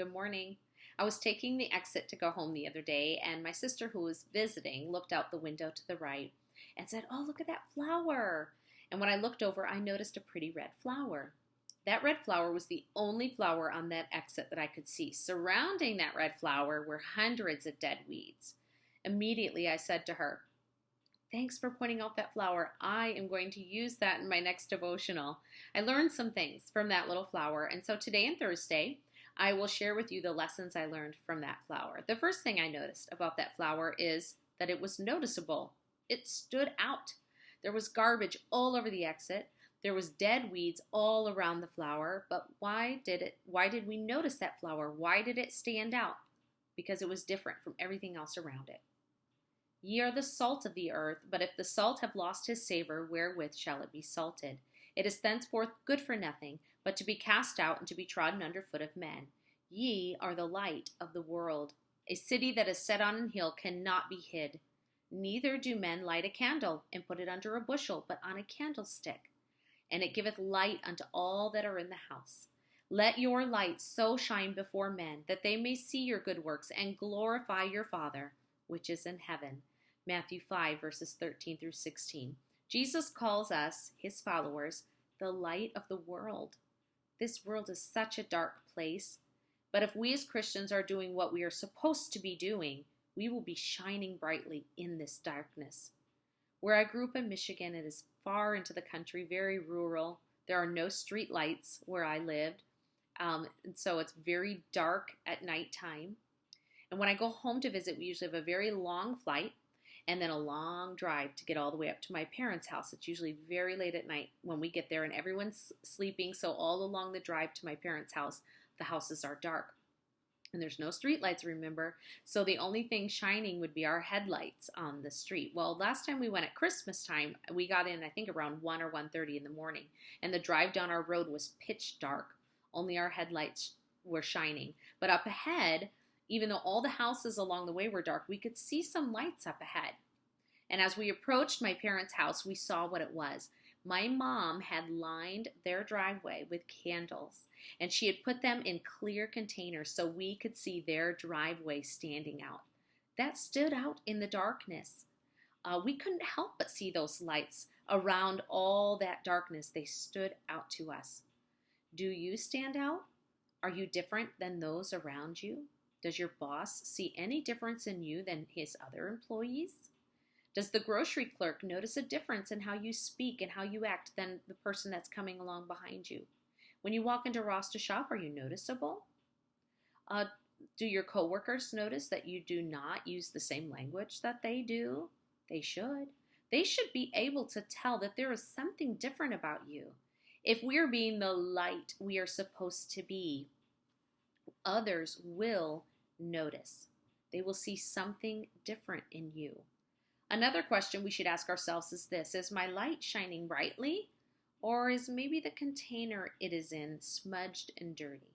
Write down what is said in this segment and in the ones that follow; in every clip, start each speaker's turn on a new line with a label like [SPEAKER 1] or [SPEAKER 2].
[SPEAKER 1] Good morning. I was taking the exit to go home the other day, and my sister, who was visiting, looked out the window to the right and said, "Oh, look at that flower." And when I looked over, I noticed a pretty red flower. That red flower was the only flower on that exit that I could see. Surrounding that red flower were hundreds of dead weeds. Immediately, I said to her, "Thanks for pointing out that flower. I am going to use that in my next devotional." I learned some things from that little flower, and so today and Thursday, I will share with you the lessons I learned from that flower. The first thing I noticed about that flower is that it was noticeable. It stood out. There was garbage all over the exit. There was dead weeds all around the flower, but why did we notice that flower? Why did it stand out? Because it was different from everything else around it. Ye are the salt of the earth, but if the salt have lost his savor, wherewith shall it be salted? It is thenceforth good for nothing, but to be cast out and to be trodden under foot of men. Ye are the light of the world. A city that is set on an hill cannot be hid. Neither do men light a candle and put it under a bushel, but on a candlestick, and it giveth light unto all that are in the house. Let your light so shine before men, that they may see your good works and glorify your Father, which is in heaven. Matthew 5, verses 13 through 16. Jesus calls us, his followers, the light of the world. This world is such a dark place, but if we as Christians are doing what we are supposed to be doing, we will be shining brightly in this darkness. Where I grew up in Michigan, it is far into the country, very rural. There are no street lights where I lived, and so it's very dark at nighttime. And when I go home to visit, we usually have a very long flight and then a long drive to get all the way up to my parents' house. It's usually very late at night when we get there and everyone's sleeping. So all along the drive to my parents' house, the houses are dark. And there's no street lights, remember? So the only thing shining would be our headlights on the street. Well, last time we went at Christmas time, we got in, I think, around 1 or 1:30 in the morning. And the drive down our road was pitch dark. Only our headlights were shining. But up ahead, even though all the houses along the way were dark, we could see some lights up ahead. And as we approached my parents' house, we saw what it was. My mom had lined their driveway with candles, and she had put them in clear containers so we could see their driveway standing out. That stood out in the darkness. We couldn't help but see those lights around all that darkness. They stood out to us. Do you stand out? Are you different than those around you? Does your boss see any difference in you than his other employees? Does the grocery clerk notice a difference in how you speak and how you act than the person that's coming along behind you? When you walk into Ross to shop, are you noticeable? Do your coworkers notice that you do not use the same language that they do? They should. They should be able to tell that there is something different about you. If we're being the light we are supposed to be, others will notice. They will see something different in you. Another question we should ask ourselves is this: is my light shining brightly, or is maybe the container it is in smudged and dirty?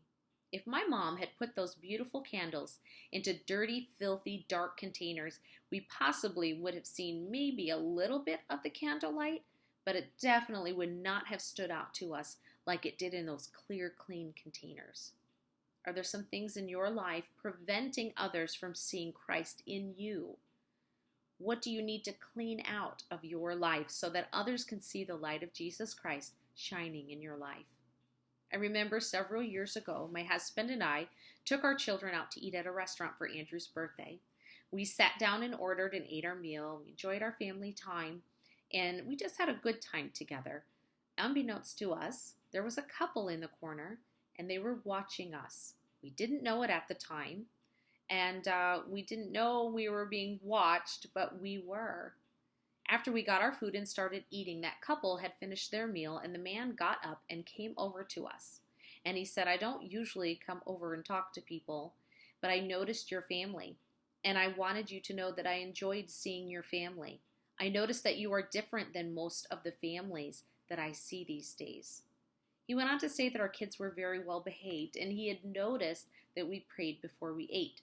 [SPEAKER 1] If my mom had put those beautiful candles into dirty, filthy, dark containers, we possibly would have seen maybe a little bit of the candlelight, but it definitely would not have stood out to us like it did in those clear, clean containers. Are there some things in your life preventing others from seeing Christ in you? What do you need to clean out of your life so that others can see the light of Jesus Christ shining in your life? I remember several years ago, my husband and I took our children out to eat at a restaurant for Andrew's birthday. We sat down and ordered and ate our meal. We enjoyed our family time, and we just had a good time together. Unbeknownst to us, there was a couple in the corner, and they were watching us. We didn't know it at the time, and we didn't know we were being watched, but we were. After we got our food and started eating, that couple had finished their meal, and the man got up and came over to us. And he said, "I don't usually come over and talk to people, but I noticed your family, and I wanted you to know that I enjoyed seeing your family. I noticed that you are different than most of the families that I see these days." He went on to say that our kids were very well behaved, and he had noticed that we prayed before we ate.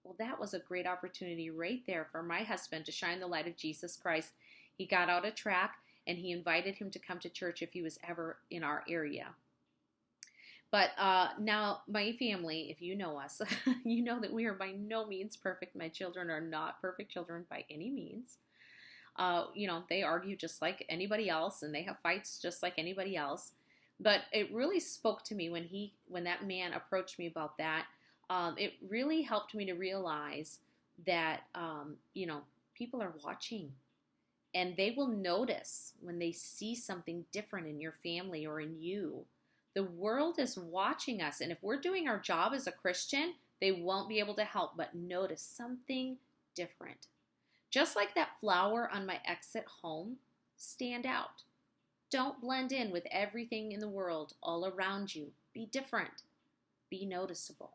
[SPEAKER 1] Well, that was a great opportunity right there for my husband to shine the light of Jesus Christ. He got out a tract and he invited him to come to church if he was ever in our area. But now, my family, if you know us, you know that we are by no means perfect. My children are not perfect children by any means. They argue just like anybody else, and they have fights just like anybody else. But it really spoke to me when that man approached me about that. It really helped me to realize that people are watching, and they will notice when they see something different in your family or in you. The world is watching us, and if we're doing our job as a Christian, they won't be able to help but notice something different. Just like that flower on my exit home, stand out. Don't blend in with everything in the world all around you. Be different. Be noticeable.